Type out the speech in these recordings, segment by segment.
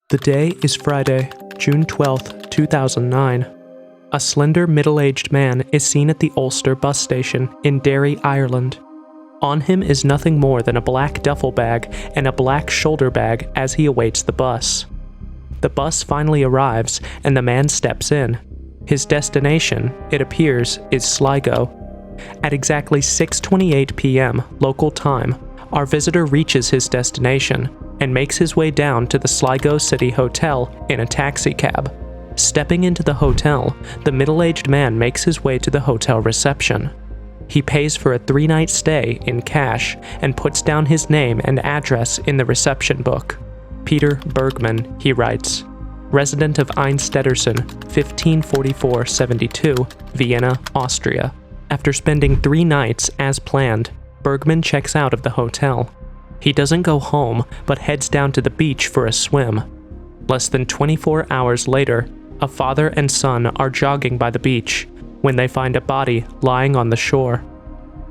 The day is Friday, June 12th, 2009. A slender middle-aged man is seen at the Ulster Bus Station in Derry, Ireland. On him is nothing more than a black duffel bag and a black shoulder bag as he awaits the bus. The bus finally arrives and the man steps in. His destination, it appears, is Sligo. At exactly 6:28 p.m. local time, our visitor reaches his destination and makes his way down to the Sligo City Hotel in a taxi cab. Stepping into the hotel, the middle-aged man makes his way to the hotel reception. He pays for a 3-night stay in cash and puts down his name and address in the reception book. Peter Bergman, he writes, resident of Einstedersen, 1544-72, Vienna, Austria. After spending 3 nights as planned, Bergman checks out of the hotel. He doesn't go home, but heads down to the beach for a swim. Less than 24 hours later, a father and son are jogging by the beach when they find a body lying on the shore.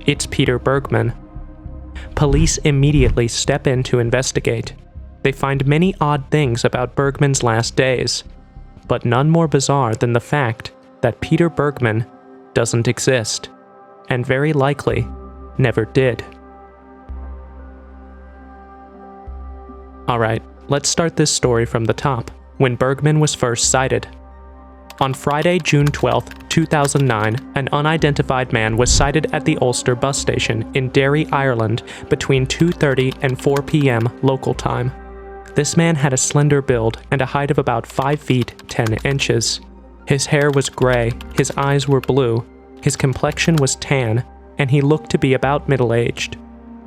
It's Peter Bergman. Police immediately step in to investigate. They find many odd things about Bergman's last days, but none more bizarre than the fact that Peter Bergman doesn't exist, and very likely never did. Alright, let's start this story from the top, when Bergman was first sighted. On Friday, June 12, 2009, an unidentified man was sighted at the Ulster Bus Station in Derry, Ireland, between 2:30 and 4 p.m. local time. This man had a slender build and a height of about 5 feet 10 inches. His hair was gray, his eyes were blue, his complexion was tan, and he looked to be about middle-aged.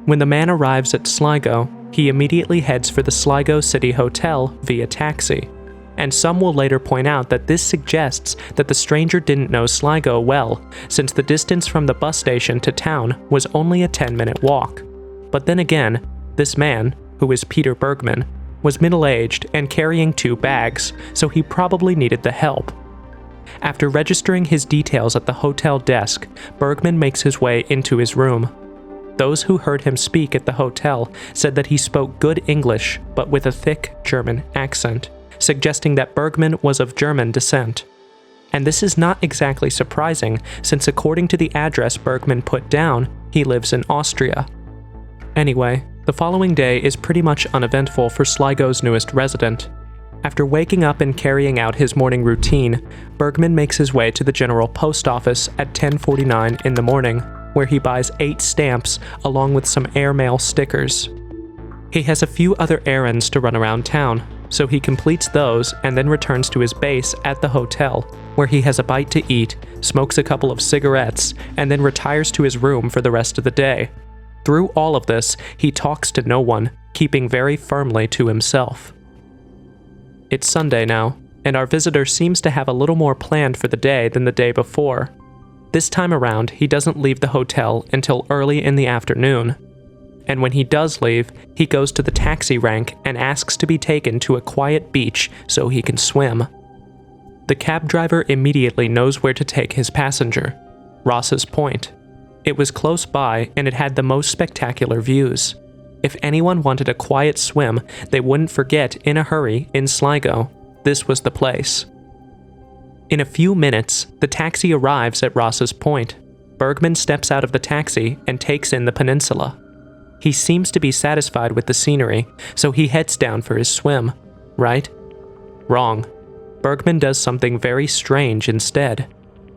When the man arrives at Sligo, he immediately heads for the Sligo City Hotel via taxi. And some will later point out that this suggests that the stranger didn't know Sligo well, since the distance from the bus station to town was only a 10-minute walk. But then again, this man, who is Peter Bergman, was middle-aged and carrying 2 bags, so he probably needed the help. After registering his details at the hotel desk, Bergman makes his way into his room. Those who heard him speak at the hotel said that he spoke good English, but with a thick German accent, suggesting that Bergman was of German descent. And this is not exactly surprising, since according to the address Bergman put down, he lives in Austria. Anyway, the following day is pretty much uneventful for Sligo's newest resident. After waking up and carrying out his morning routine, Bergman makes his way to the General Post Office at 10:49 in the morning, where he buys 8 stamps along with some airmail stickers. He has a few other errands to run around town, so he completes those and then returns to his base at the hotel, where he has a bite to eat, smokes a couple of cigarettes, and then retires to his room for the rest of the day. Through all of this, he talks to no one, keeping very firmly to himself. It's Sunday now, and our visitor seems to have a little more planned for the day than the day before. This time around, he doesn't leave the hotel until early in the afternoon. And when he does leave, he goes to the taxi rank and asks to be taken to a quiet beach so he can swim. The cab driver immediately knows where to take his passenger, Ross's Point. It was close by and it had the most spectacular views. If anyone wanted a quiet swim they wouldn't forget in a hurry in Sligo, this was the place. In a few minutes, the taxi arrives at Ross's Point. Bergman steps out of the taxi and takes in the peninsula. He seems to be satisfied with the scenery, so he heads down for his swim. Right? Wrong. Bergman does something very strange instead.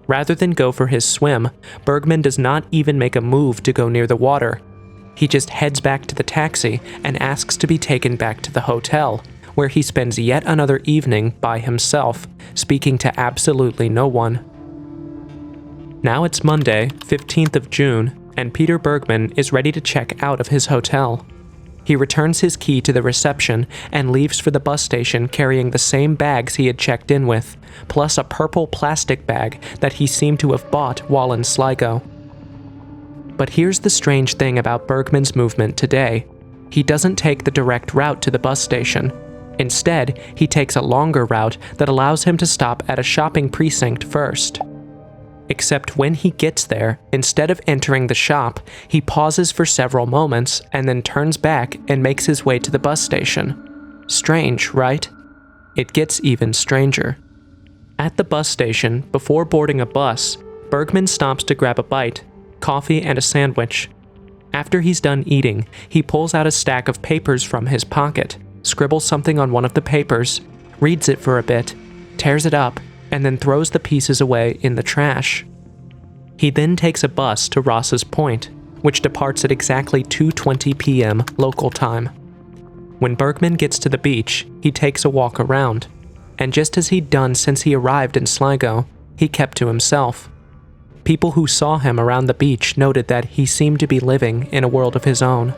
Rather than go for his swim, Bergman does not even make a move to go near the water. He just heads back to the taxi and asks to be taken back to the hotel, where he spends yet another evening by himself, speaking to absolutely no one. Now it's Monday, 15th of June, and Peter Bergman is ready to check out of his hotel. He returns his key to the reception and leaves for the bus station carrying the same bags he had checked in with, plus a purple plastic bag that he seemed to have bought while in Sligo. But here's the strange thing about Bergman's movement today. He doesn't take the direct route to the bus station. Instead, he takes a longer route that allows him to stop at a shopping precinct first. Except when he gets there, instead of entering the shop, he pauses for several moments and then turns back and makes his way to the bus station. Strange, right? it gets even stranger. At the bus station, before boarding a bus, Bergman stops to grab a bite, coffee and a sandwich. After he's done eating, he pulls out a stack of papers from his pocket, scribbles something on one of the papers, reads it for a bit, tears it up, and then throws the pieces away in the trash. He then takes a bus to Ross's Point, which departs at exactly 2:20 p.m. local time. When Bergman gets to the beach, he takes a walk around, and just as he'd done since he arrived in Sligo, he kept to himself. People who saw him around the beach noted that he seemed to be living in a world of his own.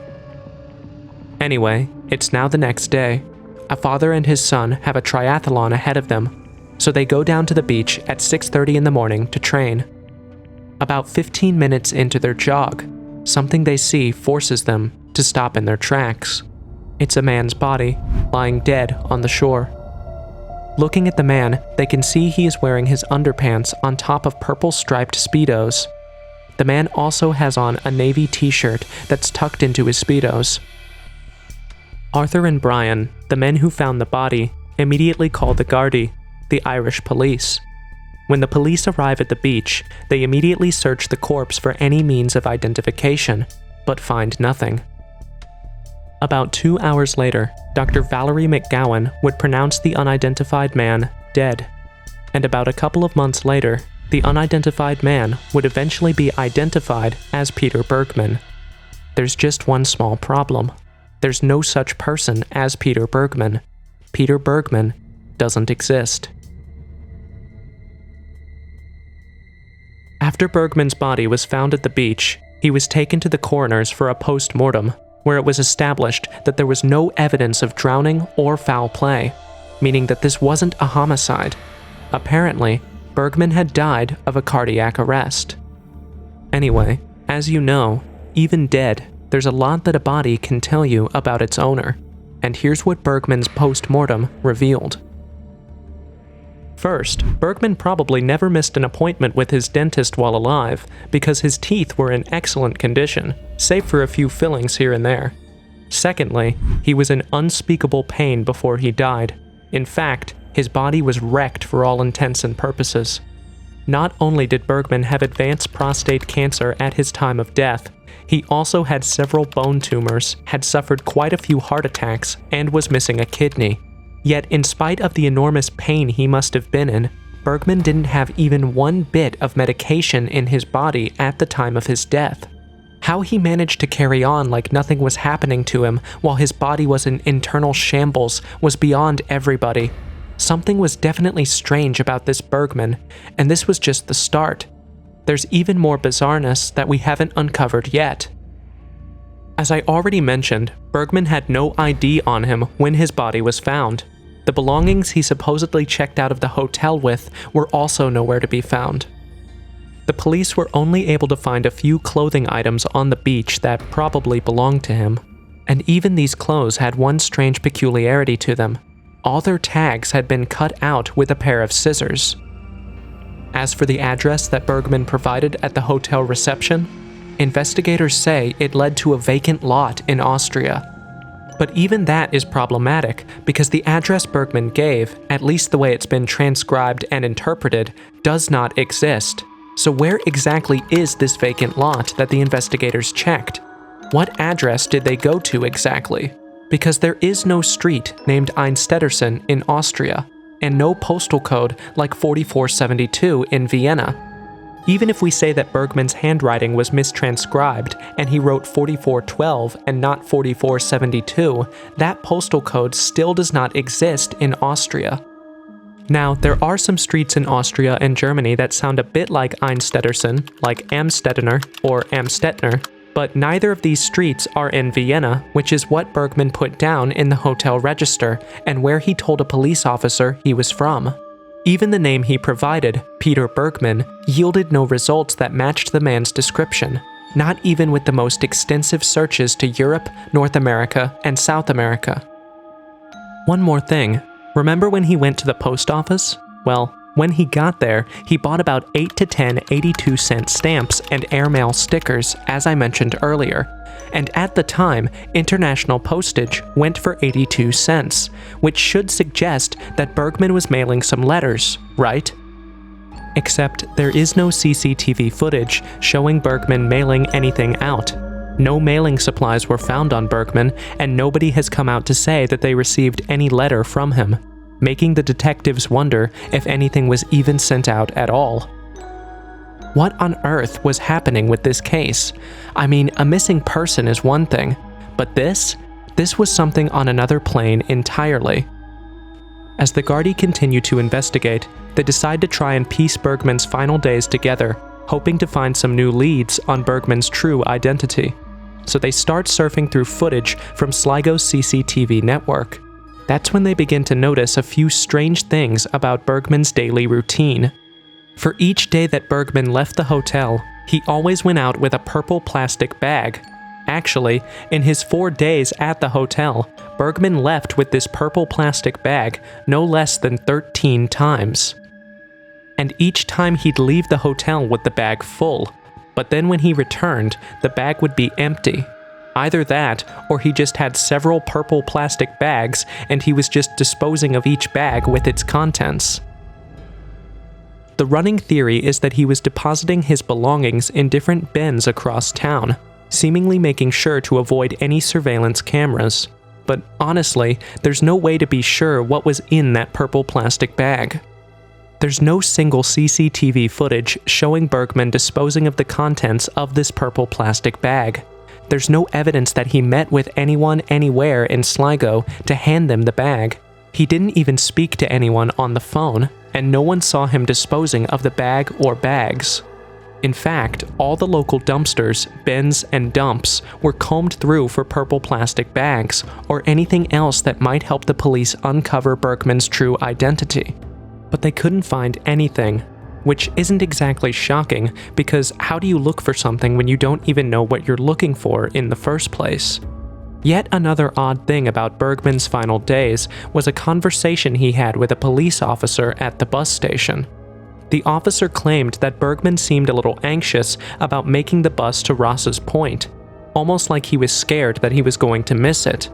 Anyway, it's now the next day. A father and his son have a triathlon ahead of them, so they go down to the beach at 6:30 in the morning to train. About 15 minutes into their jog, something they see forces them to stop in their tracks. It's a man's body, lying dead on the shore. Looking at the man, they can see he is wearing his underpants on top of purple striped Speedos. The man also has on a navy t-shirt that's tucked into his Speedos. Arthur and Brian, the men who found the body, immediately call the Gardaí, the Irish police. When the police arrive at the beach, they immediately search the corpse for any means of identification, but find nothing. About 2 hours later, Dr. Valerie McGowan would pronounce the unidentified man dead, and about a couple of months later, the unidentified man would eventually be identified as Peter Bergman. There's just one small problem. There's no such person as Peter Bergman. Peter Bergman doesn't exist. After Bergman's body was found at the beach, he was taken to the coroner's for a post-mortem, where it was established that there was no evidence of drowning or foul play, meaning that this wasn't a homicide. Apparently, Bergman had died of a cardiac arrest. Anyway, as you know, even dead, there's a lot that a body can tell you about its owner, and here's what Bergman's post-mortem revealed. First, Bergman probably never missed an appointment with his dentist while alive because his teeth were in excellent condition, save for a few fillings here and there. Secondly, he was in unspeakable pain before he died. In fact, his body was wrecked for all intents and purposes. Not only did Bergman have advanced prostate cancer at his time of death, he also had several bone tumors, had suffered quite a few heart attacks, and was missing a kidney. Yet, in spite of the enormous pain he must have been in, Bergman didn't have even one bit of medication in his body at the time of his death. How he managed to carry on like nothing was happening to him while his body was in internal shambles was beyond everybody. Something was definitely strange about this Bergman, and this was just the start. There's even more bizarreness that we haven't uncovered yet. As I already mentioned, Bergman had no ID on him when his body was found. The belongings he supposedly checked out of the hotel with were also nowhere to be found. The police were only able to find a few clothing items on the beach that probably belonged to him. And even these clothes had one strange peculiarity to them. All their tags had been cut out with a pair of scissors. As for the address that Bergman provided at the hotel reception, investigators say it led to a vacant lot in Austria. But even that is problematic because the address Bergman gave, at least the way it's been transcribed and interpreted, does not exist. So where exactly is this vacant lot that the investigators checked? What address did they go to exactly? Because there is no street named Einstedersen in Austria, and no postal code like 4472 in Vienna. Even if we say that Bergman's handwriting was mistranscribed and he wrote 4412 and not 4472, that postal code still does not exist in Austria. Now, there are some streets in Austria and Germany that sound a bit like Einstedersen, like Amstedener or Amstettner, but neither of these streets are in Vienna, which is what Bergman put down in the hotel register and where he told a police officer he was from. Even the name he provided, Peter Bergman, yielded no results that matched the man's description, not even with the most extensive searches to Europe, North America, and South America. One more thing, remember when he went to the post office? Well, When he got there, he bought about 8 to 10 82-cent stamps and airmail stickers, as I mentioned earlier. And at the time, international postage went for 82 cents, which should suggest that Bergman was mailing some letters, right? Except there is no CCTV footage showing Bergman mailing anything out. No mailing supplies were found on Bergman, and nobody has come out to say that they received any letter from him, making the detectives wonder if anything was even sent out at all. What on earth was happening with this case? I mean, a missing person is one thing, but this was something on another plane entirely. As the Gardaí continue to investigate, they decide to try and piece Bergman's final days together, hoping to find some new leads on Bergman's true identity. So they start surfing through footage from Sligo's CCTV network. That's when they begin to notice a few strange things about Bergman's daily routine. For each day that Bergman left the hotel, he always went out with a purple plastic bag. Actually, in his 4 days at the hotel, Bergman left with this purple plastic bag no less than 13 times. And each time he'd leave the hotel with the bag full, but then when he returned, the bag would be empty. Either that, or he just had several purple plastic bags and he was just disposing of each bag with its contents. The running theory is that he was depositing his belongings in different bins across town, seemingly making sure to avoid any surveillance cameras. But honestly, there's no way to be sure what was in that purple plastic bag. There's no single CCTV footage showing Bergman disposing of the contents of this purple plastic bag. There's no evidence that he met with anyone anywhere in Sligo to hand them the bag. He didn't even speak to anyone on the phone, and no one saw him disposing of the bag or bags. In fact, all the local dumpsters, bins, and dumps were combed through for purple plastic bags or anything else that might help the police uncover Bergman's true identity. But they couldn't find anything, which isn't exactly shocking because how do you look for something when you don't even know what you're looking for in the first place? Yet another odd thing about Bergman's final days was a conversation he had with a police officer at the bus station. The officer claimed that Bergman seemed a little anxious about making the bus to Ross's Point, almost like he was scared that he was going to miss it.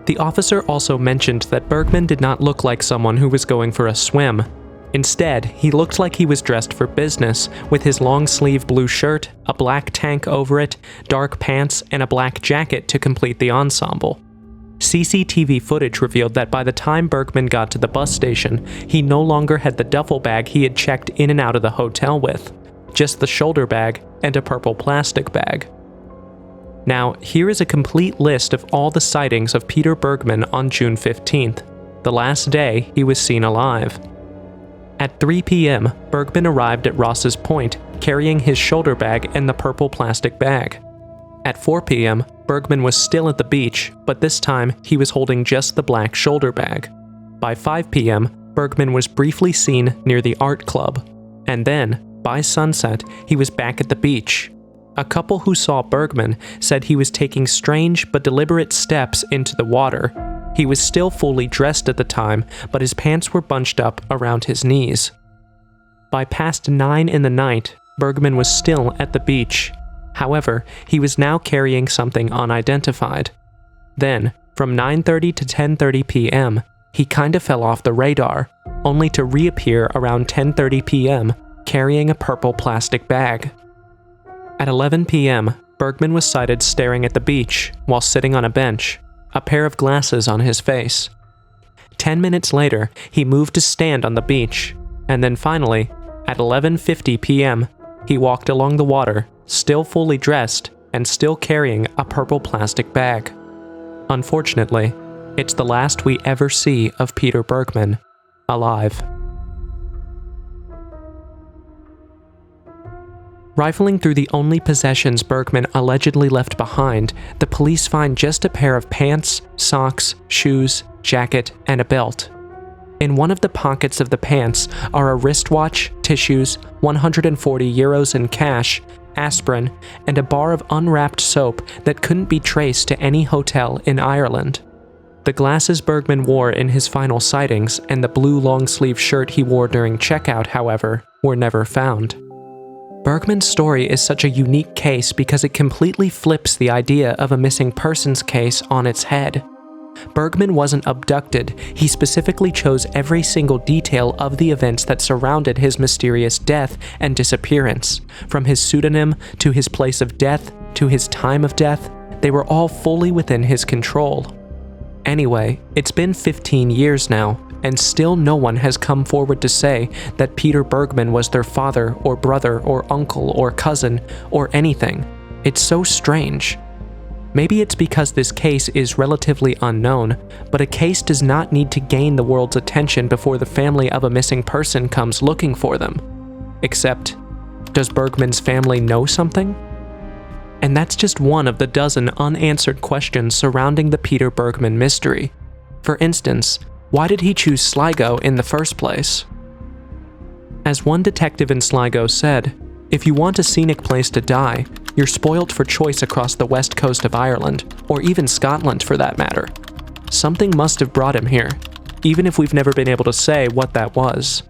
The officer also mentioned that Bergman did not look like someone who was going for a swim. Instead, he looked like he was dressed for business, with his long-sleeve blue shirt, a black tank over it, dark pants, and a black jacket to complete the ensemble. CCTV footage revealed that by the time Bergman got to the bus station, he no longer had the duffel bag he had checked in and out of the hotel with, just the shoulder bag and a purple plastic bag. Now, here is a complete list of all the sightings of Peter Bergman on June 15th, the last day he was seen alive. At 3 p.m., Bergman arrived at Ross's Point, carrying his shoulder bag and the purple plastic bag. At 4 p.m., Bergman was still at the beach, but this time he was holding just the black shoulder bag. By 5 p.m., Bergman was briefly seen near the art club, and then, by sunset, he was back at the beach. A couple who saw Bergman said he was taking strange but deliberate steps into the water. He was still fully dressed at the time, but his pants were bunched up around his knees. By past 9 in the night, Bergman was still at the beach. However, he was now carrying something unidentified. Then, from 9:30 to 10:30 p.m., he kinda fell off the radar, only to reappear around 10:30 p.m., carrying a purple plastic bag. At 11 p.m., Bergman was sighted staring at the beach while sitting on a bench, a pair of glasses on his face. 10 minutes later, he moved to stand on the beach, and then finally, at 11:50 p.m., he walked along the water, still fully dressed and still carrying a purple plastic bag. Unfortunately, it's the last we ever see of Peter Bergman, alive. Rifling through the only possessions Bergman allegedly left behind, the police find just a pair of pants, socks, shoes, jacket, and a belt. In one of the pockets of the pants are a wristwatch, tissues, 140 euros in cash, aspirin, and a bar of unwrapped soap that couldn't be traced to any hotel in Ireland. The glasses Bergman wore in his final sightings and the blue long-sleeve shirt he wore during checkout, however, were never found. Bergman's story is such a unique case because it completely flips the idea of a missing persons case on its head. Bergman wasn't abducted, he specifically chose every single detail of the events that surrounded his mysterious death and disappearance. From his pseudonym, to his place of death, to his time of death, they were all fully within his control. Anyway, it's been 15 years now, and still no one has come forward to say that Peter Bergman was their father or brother or uncle or cousin or anything. It's so strange. Maybe it's because this case is relatively unknown, but a case does not need to gain the world's attention before the family of a missing person comes looking for them. Except, does Bergman's family know something? And that's just one of the dozen unanswered questions surrounding the Peter Bergman mystery. For instance, why did he choose Sligo in the first place? As one detective in Sligo said, "If you want a scenic place to die, you're spoilt for choice across the west coast of Ireland, or even Scotland for that matter. Something must have brought him here, even if we've never been able to say what that was."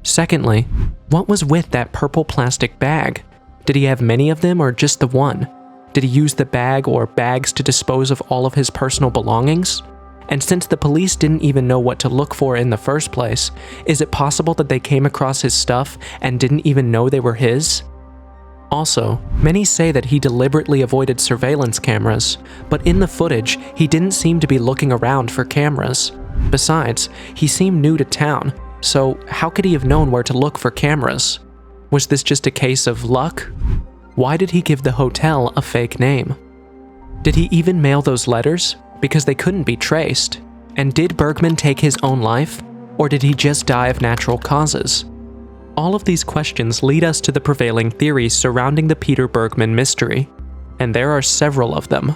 Secondly, what was with that purple plastic bag? Did he have many of them or just the one? Did he use the bag or bags to dispose of all of his personal belongings? And since the police didn't even know what to look for in the first place, is it possible that they came across his stuff and didn't even know they were his? Also, many say that he deliberately avoided surveillance cameras, but in the footage, he didn't seem to be looking around for cameras. Besides, he seemed new to town, so how could he have known where to look for cameras? Was this just a case of luck? Why did he give the hotel a fake name? Did he even mail those letters? Because they couldn't be traced. And did Bergman take his own life? Or did he just die of natural causes? All of these questions lead us to the prevailing theories surrounding the Peter Bergman mystery, and there are several of them.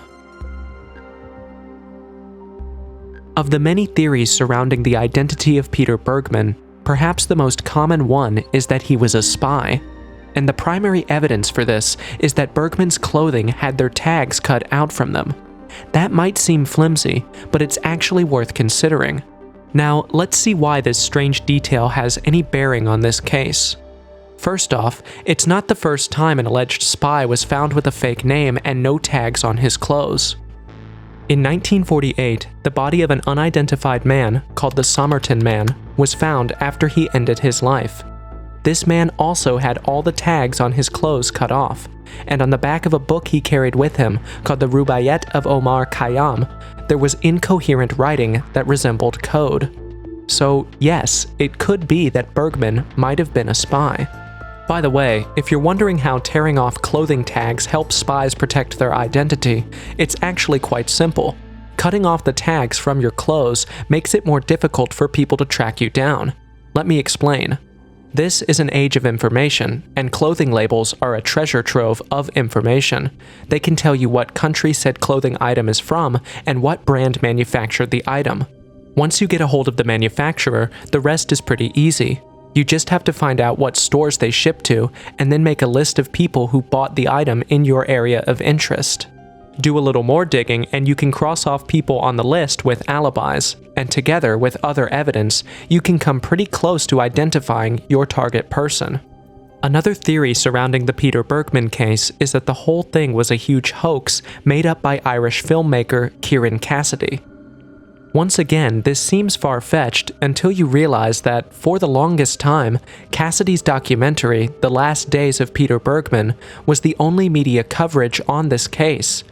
Of the many theories surrounding the identity of Peter Bergman, perhaps the most common one is that he was a spy. And the primary evidence for this is that Bergman's clothing had their tags cut out from them. That might seem flimsy, but it's actually worth considering. Now, let's see why this strange detail has any bearing on this case. First off, it's not the first time an alleged spy was found with a fake name and no tags on his clothes. In 1948, the body of an unidentified man, called the Somerton Man, was found after he ended his life. This man also had all the tags on his clothes cut off, and on the back of a book he carried with him, called the Rubaiyat of Omar Khayyam, there was incoherent writing that resembled code. So yes, it could be that Bergman might have been a spy. By the way, if you're wondering how tearing off clothing tags helps spies protect their identity, it's actually quite simple. Cutting off the tags from your clothes makes it more difficult for people to track you down. Let me explain. This is an age of information, and clothing labels are a treasure trove of information. They can tell you what country said clothing item is from and what brand manufactured the item. Once you get a hold of the manufacturer, the rest is pretty easy. You just have to find out what stores they ship to, and then make a list of people who bought the item in your area of interest. Do a little more digging and you can cross off people on the list with alibis, and together with other evidence, you can come pretty close to identifying your target person. Another theory surrounding the Peter Bergman case is that the whole thing was a huge hoax made up by Irish filmmaker Kieran Cassidy. Once again, this seems far-fetched until you realize that, for the longest time, Cassidy's documentary, The Last Days of Peter Bergman, was the only media coverage on this case.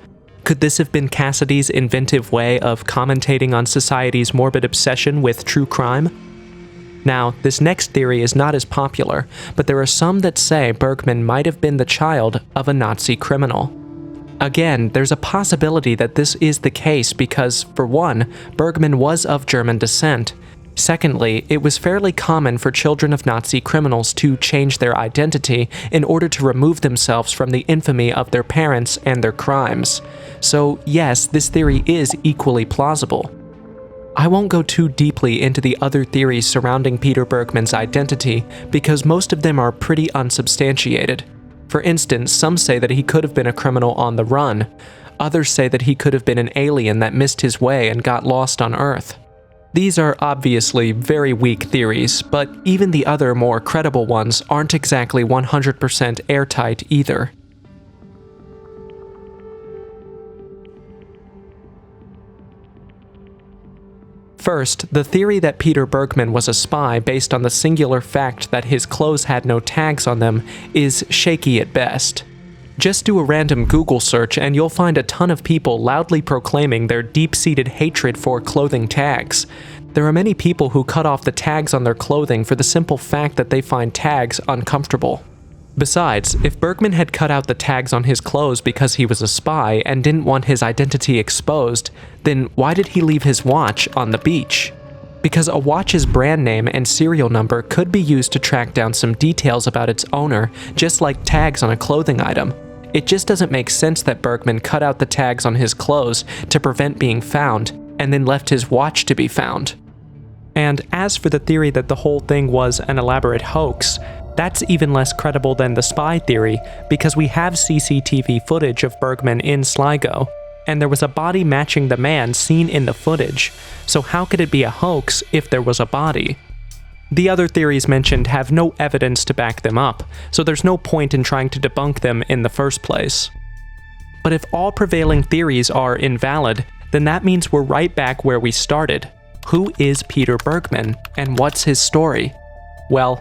Could this have been Cassidy's inventive way of commentating on society's morbid obsession with true crime? Now, this next theory is not as popular, but there are some that say Bergman might have been the child of a Nazi criminal. Again, there's a possibility that this is the case because, for one, Bergman was of German descent. Secondly, it was fairly common for children of Nazi criminals to change their identity in order to remove themselves from the infamy of their parents and their crimes. So yes, this theory is equally plausible. I won't go too deeply into the other theories surrounding Peter Bergman's identity because most of them are pretty unsubstantiated. For instance, some say that he could have been a criminal on the run. Others say that he could have been an alien that missed his way and got lost on Earth. These are obviously very weak theories, but even the other more credible ones aren't exactly 100% airtight either. First, the theory that Peter Bergman was a spy based on the singular fact that his clothes had no tags on them is shaky at best. Just do a random Google search and you'll find a ton of people loudly proclaiming their deep-seated hatred for clothing tags. There are many people who cut off the tags on their clothing for the simple fact that they find tags uncomfortable. Besides, if Bergman had cut out the tags on his clothes because he was a spy and didn't want his identity exposed, then why did he leave his watch on the beach? Because a watch's brand name and serial number could be used to track down some details about its owner, just like tags on a clothing item. It just doesn't make sense that Bergman cut out the tags on his clothes to prevent being found, and then left his watch to be found. And as for the theory that the whole thing was an elaborate hoax, that's even less credible than the spy theory, because we have CCTV footage of Bergman in Sligo, and there was a body matching the man seen in the footage, so how could it be a hoax if there was a body? The other theories mentioned have no evidence to back them up, so there's no point in trying to debunk them in the first place. But if all prevailing theories are invalid, then that means we're right back where we started. Who is Peter Bergman, and what's his story? Well,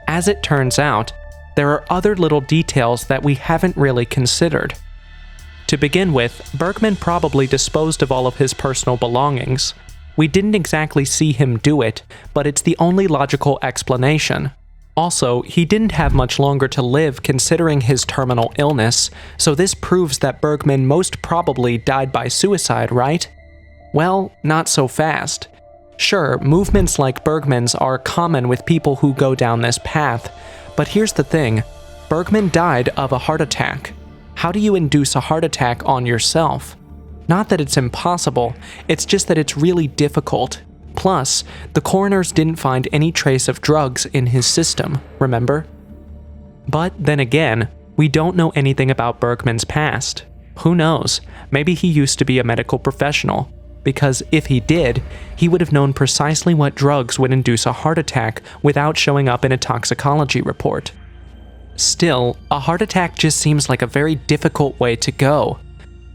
as it turns out, there are other little details that we haven't really considered. To begin with, Bergman probably disposed of all of his personal belongings. We didn't exactly see him do it, but it's the only logical explanation. Also, he didn't have much longer to live considering his terminal illness, so this proves that Bergman most probably died by suicide, right? Well, not so fast. Sure, movements like Bergman's are common with people who go down this path, but here's the thing. Bergman died of a heart attack. How do you induce a heart attack on yourself? Not that it's impossible, it's just that it's really difficult. Plus, the coroners didn't find any trace of drugs in his system, remember? But then again, we don't know anything about Bergman's past. Who knows? Maybe he used to be a medical professional. Because if he did, he would have known precisely what drugs would induce a heart attack without showing up in a toxicology report. Still, a heart attack just seems like a very difficult way to go.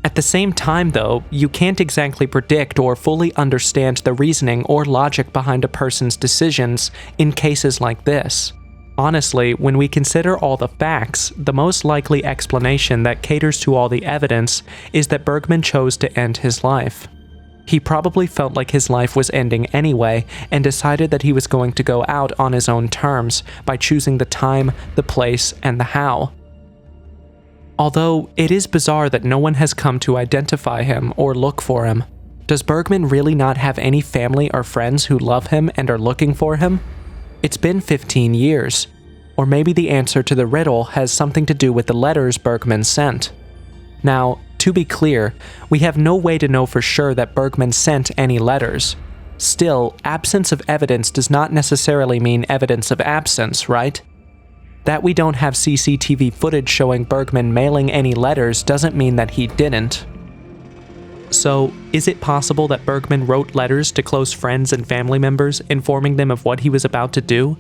At the same time though, you can't exactly predict or fully understand the reasoning or logic behind a person's decisions in cases like this. Honestly, when we consider all the facts, the most likely explanation that caters to all the evidence is that Bergman chose to end his life. He probably felt like his life was ending anyway and decided that he was going to go out on his own terms by choosing the time, the place, and the how. Although, it is bizarre that no one has come to identify him or look for him. Does Bergman really not have any family or friends who love him and are looking for him? It's been 15 years. Or maybe the answer to the riddle has something to do with the letters Bergman sent. Now, to be clear, we have no way to know for sure that Bergman sent any letters. Still, absence of evidence does not necessarily mean evidence of absence, right? That we don't have CCTV footage showing Bergman mailing any letters doesn't mean that he didn't. So, is it possible that Bergman wrote letters to close friends and family members, informing them of what he was about to do?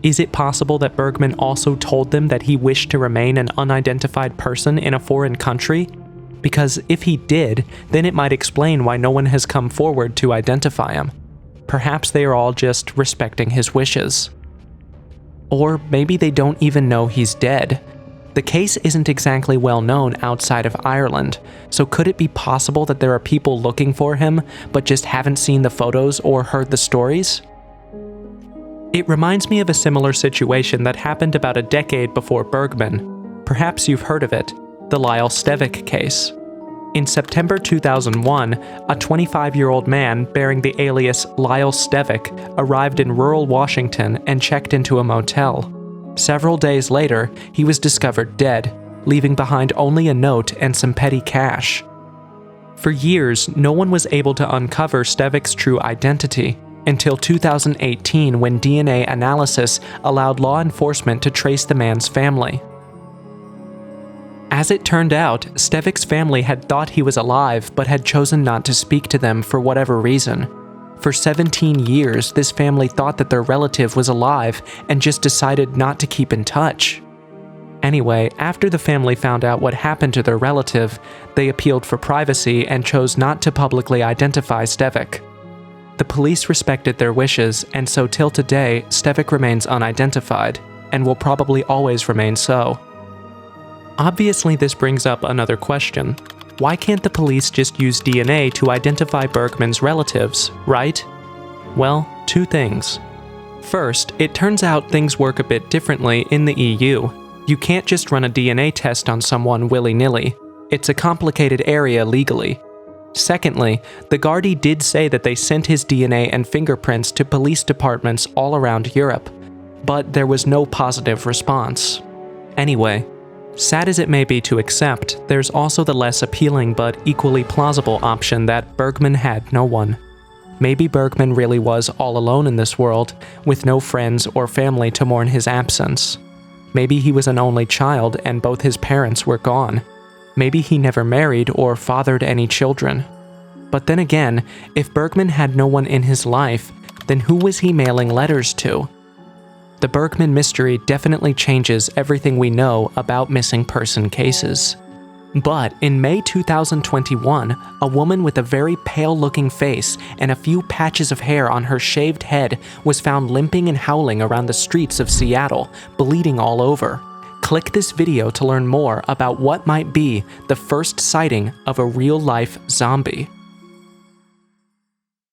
Is it possible that Bergman also told them that he wished to remain an unidentified person in a foreign country? Because if he did, then it might explain why no one has come forward to identify him. Perhaps they are all just respecting his wishes. Or maybe they don't even know he's dead. The case isn't exactly well known outside of Ireland, so could it be possible that there are people looking for him, but just haven't seen the photos or heard the stories? It reminds me of a similar situation that happened about a decade before Bergman. Perhaps you've heard of it. The Lyle Stevick case. In September 2001, a 25-year-old man bearing the alias Lyle Stevick arrived in rural Washington and checked into a motel. Several days later, he was discovered dead, leaving behind only a note and some petty cash. For years, no one was able to uncover Stevick's true identity, until 2018 when DNA analysis allowed law enforcement to trace the man's family. As it turned out, Stevik's family had thought he was alive but had chosen not to speak to them for whatever reason. For 17 years, this family thought that their relative was alive and just decided not to keep in touch. Anyway, after the family found out what happened to their relative, they appealed for privacy and chose not to publicly identify Stevik. The police respected their wishes, and so till today, Stevik remains unidentified, and will probably always remain so. Obviously, this brings up another question. Why can't the police just use DNA to identify Bergman's relatives, right? Well, two things. First, it turns out things work a bit differently in the EU. You can't just run a DNA test on someone willy-nilly. It's a complicated area legally. Secondly, the Gardaí did say that they sent his DNA and fingerprints to police departments all around Europe, but there was no positive response. Anyway, sad as it may be to accept, there's also the less appealing but equally plausible option that Bergman had no one. Maybe Bergman really was all alone in this world, with no friends or family to mourn his absence. Maybe he was an only child and both his parents were gone. Maybe he never married or fathered any children. But then again, if Bergman had no one in his life, then who was he mailing letters to? The Bergman mystery definitely changes everything we know about missing person cases. But in May 2021, a woman with a very pale-looking face and a few patches of hair on her shaved head was found limping and howling around the streets of Seattle, bleeding all over. Click this video to learn more about what might be the first sighting of a real-life zombie.